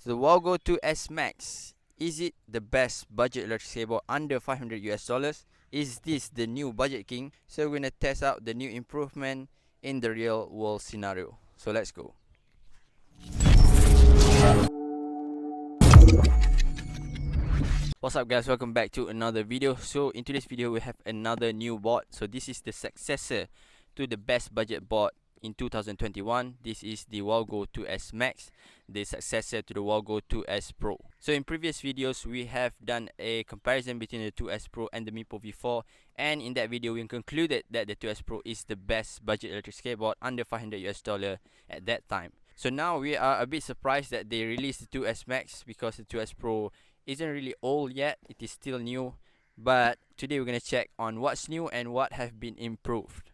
So the Wowgo 2S Max, is it the best budget electric skateboard under 500 US dollars? Is this the new budget king? So we're gonna test out the new improvement in the real world scenario. So let's go. What's up guys, welcome back to another video. So in today's video we have another new board. So this is the successor to the best budget board in 2021. This is the Wowgo 2S Max, the successor to the Wowgo 2S Pro. So in previous videos we have done a comparison between the 2S Pro and the meepo V4, and in that video we concluded that the 2S Pro is the best budget electric skateboard under 500 US dollar at that time. So now we are a bit surprised that they released the 2S Max, because the 2S Pro isn't really old yet, it is still new. But today we're gonna check on what's new and what have been improved.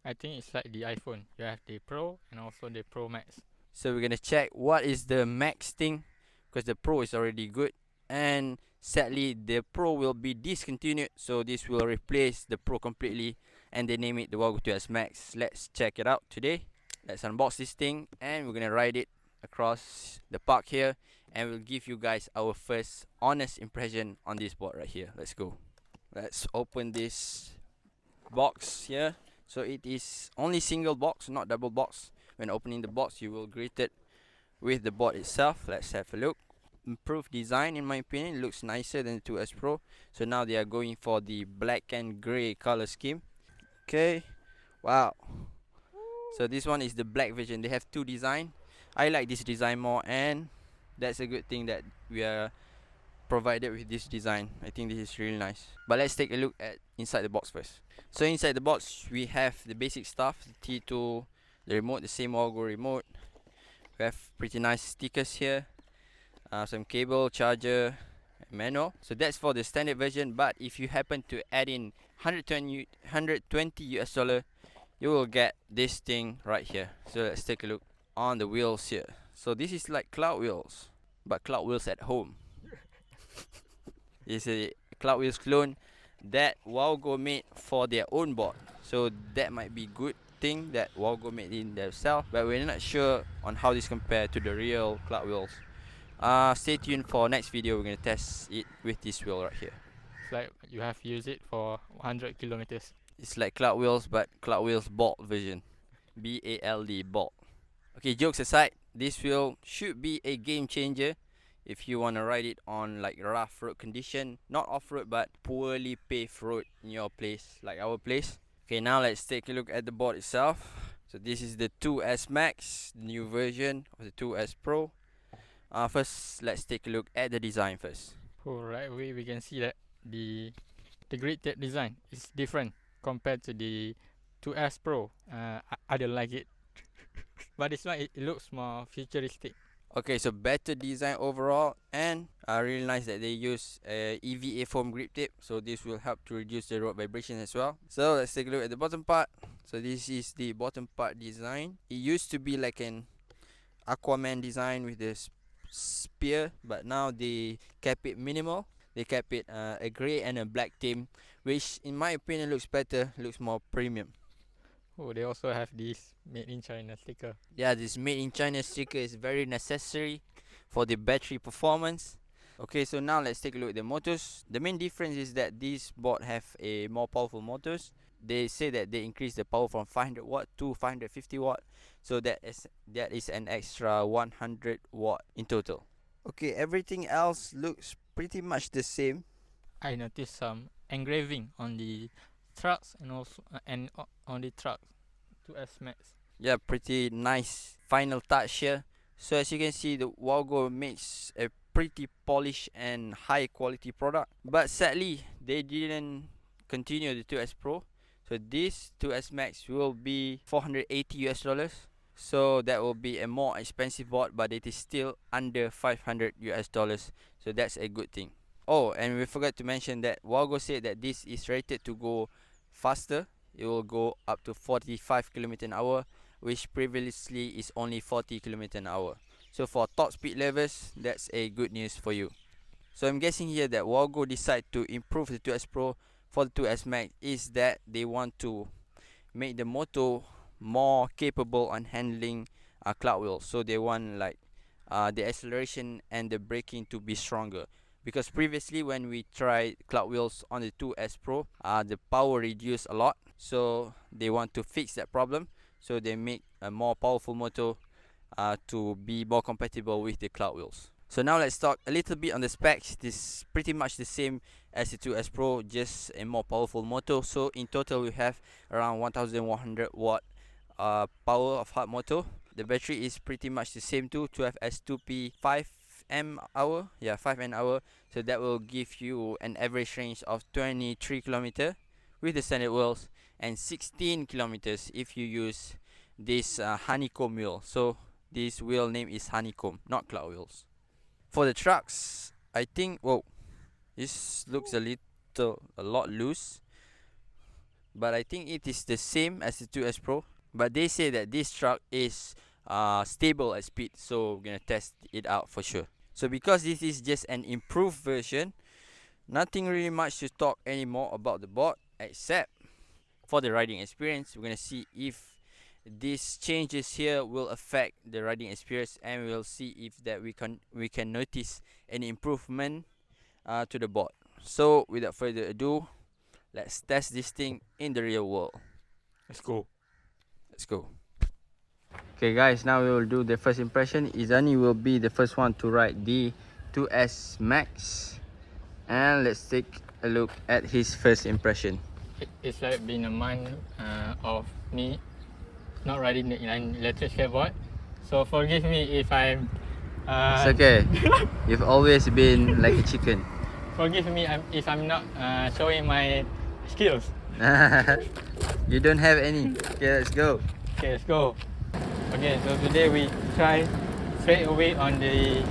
I think it's like the iPhone. You have the Pro and also the Pro Max. So we're gonna check what is the Max thing, because the Pro is already good, and sadly the Pro will be discontinued, so this will replace the Pro completely, and they name it the Wowgo 2S Max. Let's check it out today. Let's unbox this thing and we're gonna ride it across the park here, and we'll give you guys our first honest impression on this board right here. Let's go. Let's open this box here. So it is only single box, not double box. When opening the box you will greet it with the board itself. Let's have a look. Improved design, in my opinion. It looks nicer than the 2S Pro. So now they are going for the black and grey color scheme. Okay, wow. So this one is the black version. They have two design. I like this design more, and that's a good thing that we are provided with this design. I think this is really nice. But let's take a look at inside the box first. So inside the box we have the basic stuff, the T2, the remote, the same Wowgo remote. We have pretty nice stickers here, some cable, charger, manual. So that's for the standard version. But if you happen to add in 120 US dollar, you will get this thing right here. So let's take a look on the wheels here. So this is like cloud wheels, but cloud wheels at home. It's a cloud wheels clone that Wowgo made for their own board. So that might be good thing that Wowgo made in themselves, but we're not sure on how this compare to the real cloud wheels. Stay tuned for next video. We're gonna test it with this wheel right here. It's like you have used it for 100 kilometers. It's like cloud wheels, but cloud wheels bolt version. BALD, bolt. Okay, jokes aside, this wheel should be a game changer if you want to ride it on like rough road condition, not off-road but poorly paved road in your place, like our place. Okay, now let's take a look at the board itself. So this is the 2S Max, the new version of the 2S Pro. First, let's take a look at the design first. Right away we can see that the grid tape design is different compared to the 2S Pro. I don't like it. But this one it looks more futuristic. Okay, so better design overall, and really nice that they use EVA foam grip tape. So this will help to reduce the road vibration as well. So let's take a look at the bottom part. So this is the bottom part design. It used to be like an Aquaman design with this spear, but now they kept it minimal. They kept it a grey and a black theme, which in my opinion looks better, looks more premium. Oh, they also have this made in China sticker. Yeah, this made in China sticker is very necessary for the battery performance. Okay, so now let's take a look at the motors. The main difference is that this board have a more powerful motors. They say that they increase the power from 500 watt to 550 watt. So that is an extra 100 watt in total. Okay, everything else looks pretty much the same. I noticed some engraving on the trucks and also on the truck 2S Max. Yeah, pretty nice final touch here. So as you can see, the Wowgo makes a pretty polished and high quality product, but sadly they didn't continue the 2S Pro. So this 2S Max will be 480 US dollars. So that will be a more expensive board, but it is still under 500 US dollars. So that's a good thing. Oh, and we forgot to mention that Wowgo said that this is rated to go faster. It will go up to 45 km/h, which previously is only 40 km/h. So for top speed levels, that's a good news for you. So I'm guessing here that Wowgo decide to improve the 2S Pro for the 2S Max is that they want to make the motor more capable on handling cloud wheels. So they want like the acceleration and the braking to be stronger. Because previously when we tried cloud wheels on the 2S Pro, the power reduced a lot. So they want to fix that problem. So they make a more powerful motor to be more compatible with the cloud wheels. So now let's talk a little bit on the specs. This is pretty much the same as the 2S Pro, just a more powerful motor. So in total we have around 1100 watt power of hard motor. The battery is pretty much the same too, 12S2P 5 mAh. Yeah, 5 mAh. So that will give you an average range of 23 km with the standard wheels and 16 km if you use this honeycomb wheel. So this wheel name is honeycomb, not cloud wheels. For the trucks, I think, whoa, this looks a lot loose, but I think it is the same as the 2S Pro. But they say that this truck is stable at speed, so we're gonna test it out for sure. So because this is just an improved version, nothing really much to talk anymore about the board, except for the riding experience. We're gonna see if these changes here will affect the riding experience, and we'll see if that we can notice any improvement to the board. So without further ado, let's test this thing in the real world. Let's go. Let's go. Okay guys, now we will do the first impression. Izani will be the first one to ride the 2S Max, and let's take a look at his first impression. It's like been a month of me not riding an electric skateboard. So forgive me if I'm... It's okay. You've always been like a chicken. Forgive me if I'm not showing my skills. You don't have any. Okay, let's go. Okay, let's go. Okay, so today we try straight away on the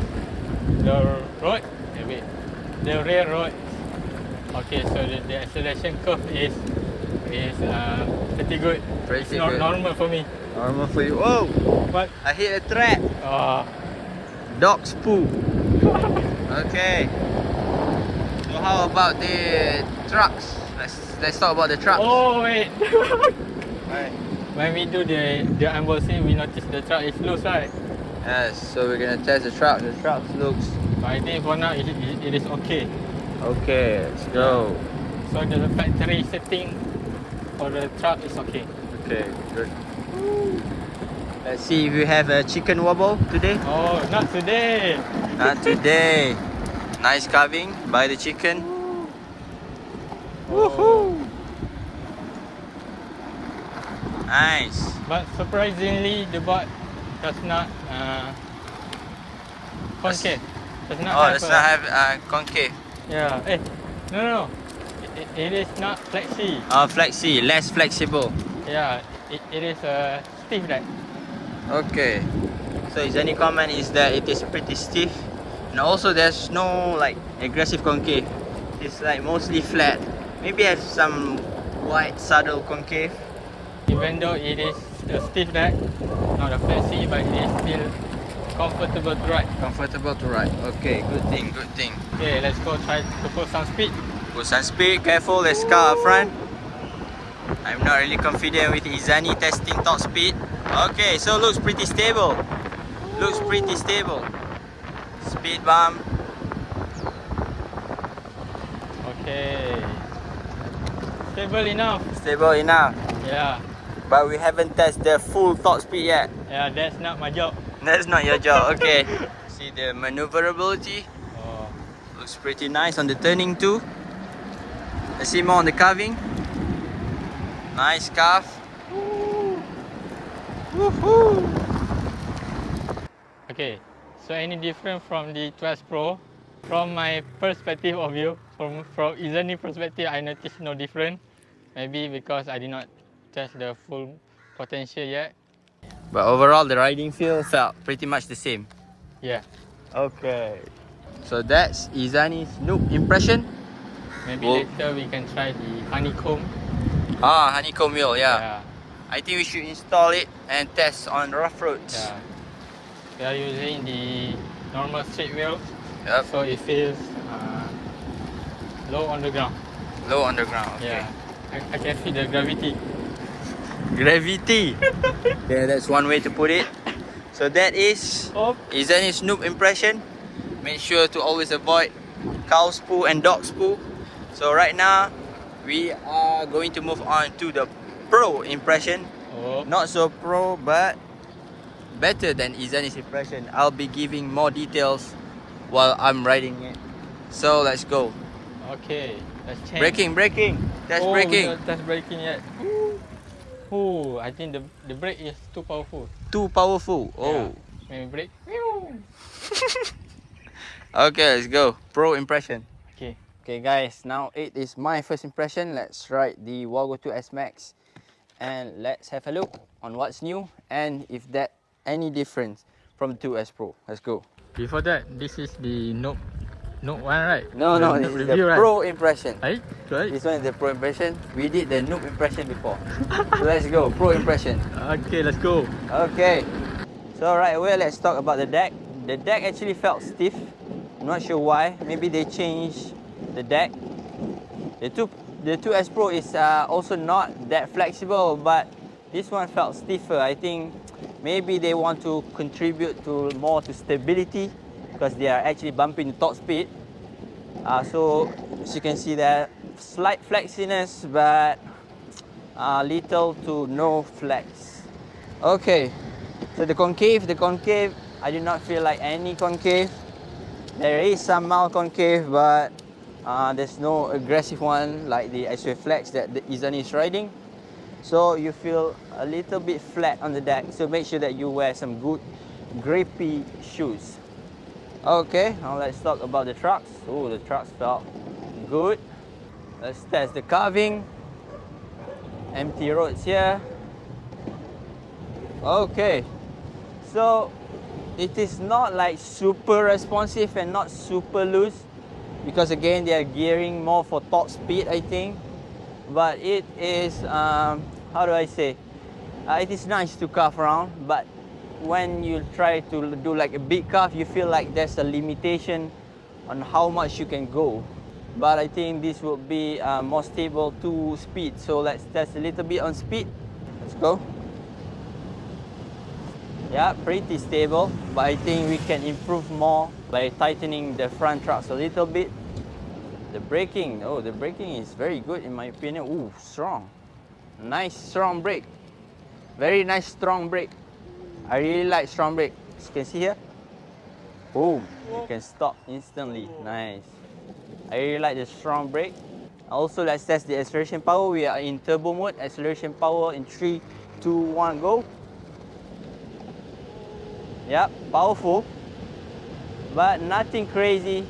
road. Wait, the rear road. Okay, so the acceleration curve is pretty good. It's not normal for me. Normal for you. Whoa! But I hit a trap. Dog's poo. Okay. So how about the trucks? Let's talk about the trucks. oh wait. Right. When we do the unboxing, we notice the truck is loose, right? Yes. So we're gonna test the truck. The truck looks. But I think for now it is okay. Okay. Let's go. So the factory setting for the truck is okay. Okay. Good. Let's see if we have a chicken wobble today. Oh, not today. Not today. Nice carving by the chicken. Woohoo! Nice. But surprisingly, the board does not concave. Does not have concave. Yeah. No. It is not flexi. Flexi, less flexible. Yeah. It is stiff that. Okay. So his only comment is that it is pretty stiff, and also there's no like aggressive concave. It's like mostly flat. Maybe have some wide subtle concave. Even though it is a stiff deck, not a flexi, but it is still comfortable to ride. Comfortable to ride. Okay, good thing, good thing. Okay, let's go try to put some speed. Put some speed, careful, there's car up front. I'm not really confident with Izani testing top speed. Okay, so looks pretty stable. Looks pretty stable. Speed bump. Okay. Stable enough. Stable enough. Yeah. But we haven't tested the full top speed yet. Yeah, that's not my job. That's not your job, okay. See the maneuverability. Oh. Looks pretty nice on the turning too. Let's see more on the carving. Nice carve. Woohoo! Okay, so any different from the 2S Pro? From my perspective of view, from Izani perspective, I noticed no different. Maybe because I did not test the full potential yet. But overall, the riding feel felt pretty much the same. Yeah. Okay. So that's Izani's Noob impression. Maybe later we can try the honeycomb. Honeycomb wheel, yeah. Yeah. I think we should install it and test on rough roads. Yeah. We are using the normal straight wheel, Yep. so it feels low on the ground. Low on the ground. Okay. Yeah. I can feel the gravity. Gravity. Yeah, that's one way to put it. So that is Izani's Noob impression. Make sure to always avoid cow's poo and dog's poo. So right now, we are going to move on to the pro impression. Not so pro, but better than Izani's impression. I'll be giving more details while I'm riding it. So let's go. Okay, let's change. Braking. That's braking. That's braking yet. Ooh, I think the brake is too powerful. Too powerful. Oh. Yeah. Maybe brake. Okay, let's go. Pro impression. Okay. Okay guys, now it is my first impression. Let's ride the Wowgo 2S Max and let's have a look on what's new and if that any difference from the 2S Pro. Let's go. Before that, this is the Noob one, right? No, The this Noob is the review, right? Pro impression. Right? This one is the Pro impression. We did the Noob impression before. So let's go, Pro impression. Okay, let's go. Okay. So right away, let's talk about the deck. The deck actually felt stiff. I'm not sure why. Maybe they changed the deck. The 2S Pro is also not that flexible, but this one felt stiffer. I think maybe they want to contribute to more to stability because they are actually bumping top speed. So as you can see there, slight flexiness, but little to no flex. Okay, so the concave, I do not feel like any concave. There is some mild concave, but there's no aggressive one like the Exway Flex that the Izani is riding. So you feel a little bit flat on the deck. So make sure that you wear some good grippy shoes. Okay, now let's talk about the trucks. Oh, the trucks felt good. Let's test the carving. Empty roads here. Okay, so it is not like super responsive and not super loose because again they are gearing more for top speed, I think. But it is how do I say? It is nice to carve around, but when you try to do like a big carve, you feel like there's a limitation on how much you can go. But I think this will be more stable to speed. So let's test a little bit on speed. Let's go. Yeah, pretty stable, but I think we can improve more by tightening the front trucks a little bit. The braking, oh, the braking is very good in my opinion. Ooh, strong. Nice strong brake. Very nice strong brake. I really like strong brake. As you can see here. Boom, you can stop instantly. Nice. I really like the strong brake. Also, let's test the acceleration power. We are in turbo mode. Acceleration power in 3, 2, 1, go. Yep, powerful, but nothing crazy.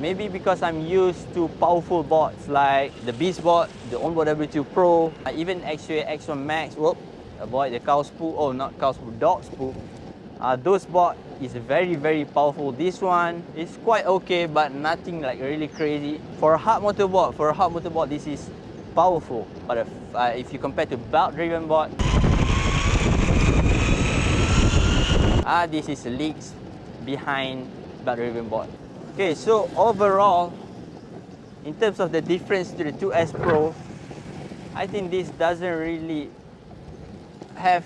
Maybe because I'm used to powerful boards like the Beast board, the Onboard W2 Pro, even Exway X1 Max. Whoop, avoid the cow's poo. Oh, not cow's poo, dog's poo. Those board is very powerful. This one is quite okay, but nothing like really crazy. For a hard motorboard, this is powerful. But if you compare to belt-driven board, this is the leaks behind belt-driven board. Okay, so overall, in terms of the difference to the 2S Pro, I think this doesn't really have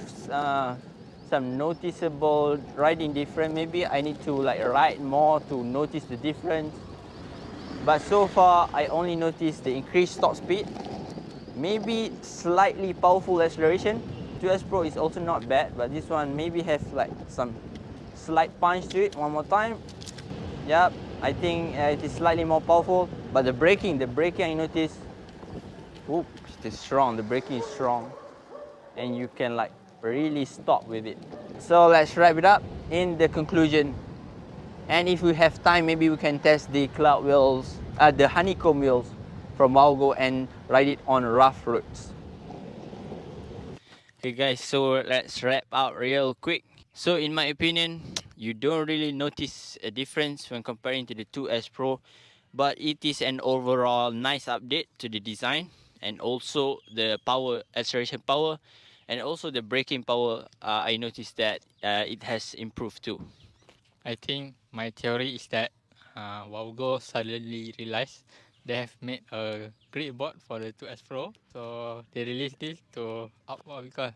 some noticeable riding difference. Maybe I need to like ride more to notice the difference. But so far, I only noticed the increased top speed, maybe slightly powerful acceleration. 2S Pro is also not bad, but this one maybe have like some slight punch to it. One more time. Yep, I think it is slightly more powerful. But the braking I noticed, oops, it is strong. The braking is strong, and you can like really stop with it. So let's wrap it up in the conclusion. And if we have time, maybe we can test the cloud wheels, the honeycomb wheels from Wowgo and ride it on rough roads. Okay guys, so let's wrap out real quick. So in my opinion, you don't really notice a difference when comparing to the 2S Pro, but it is an overall nice update to the design and also the acceleration power, and also the braking power. I noticed that it has improved too. I think my theory is that Wowgo suddenly realized they have made a great board for the 2S Pro, so they released this to upcharge.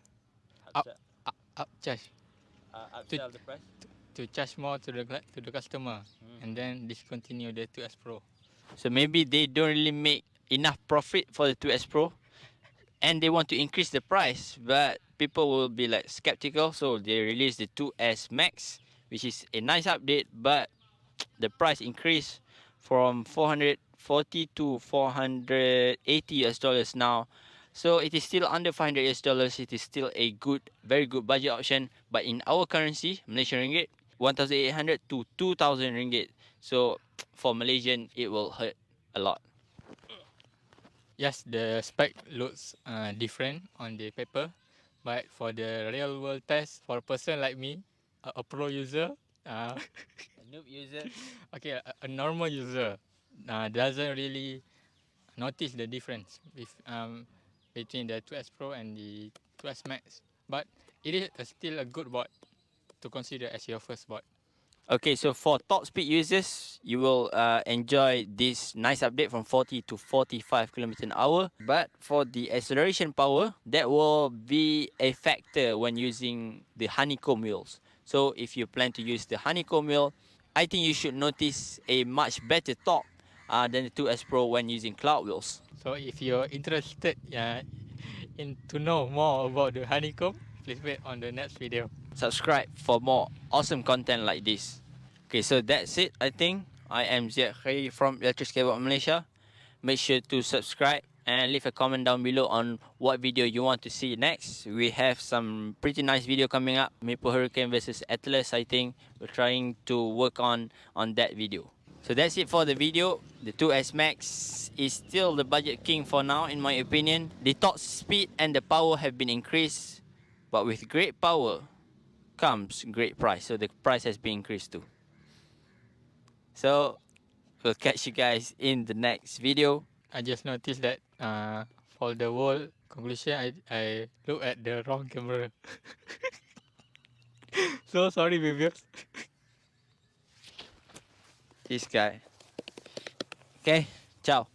upsell the price. to charge more to the customer, and then discontinue the 2S Pro. So maybe they don't really make enough profit for the 2S Pro, and they want to increase the price, but people will be like skeptical, so they release the 2S Max, which is a nice update, but the price increased from 440 to 480 US dollars now. So it is still under 500 US dollars. It is still a good, very good budget option, but in our currency, Malaysian ringgit, 1,800 to 2,000 ringgit. So for Malaysian, it will hurt a lot. Yes, the spec looks different on the paper, but for the real world test, for a person like me, a pro user, A noob user. okay, a normal user doesn't really notice the difference between the 2S Pro and the 2S Max. But it is still a good board to consider as your first board. Okay, so for top speed users, you will enjoy this nice update from 40 to 45 km an hour. But for the acceleration power, that will be a factor when using the honeycomb wheels. So if you plan to use the honeycomb wheel, I think you should notice a much better torque than the 2S Pro when using cloud wheels. So if you're interested in to know more about the honeycomb, please wait on the next video. Subscribe for more awesome content like this. Okay, so that's it, I think. I am Ziad Khairi from Electric Skateboard Malaysia. Make sure to subscribe and leave a comment down below on what video you want to see next. We have some pretty nice video coming up. Meepo Hurricane versus Atlas, I think. We're trying to work on that video. So that's it for the video. The 2S Max is still the budget king for now, in my opinion. The top speed and the power have been increased, but with great power comes great price. So the price has been increased too. So we'll catch you guys in the next video. I just noticed that for the whole conclusion, I look at the wrong camera. So sorry, viewers. This guy. Okay, ciao.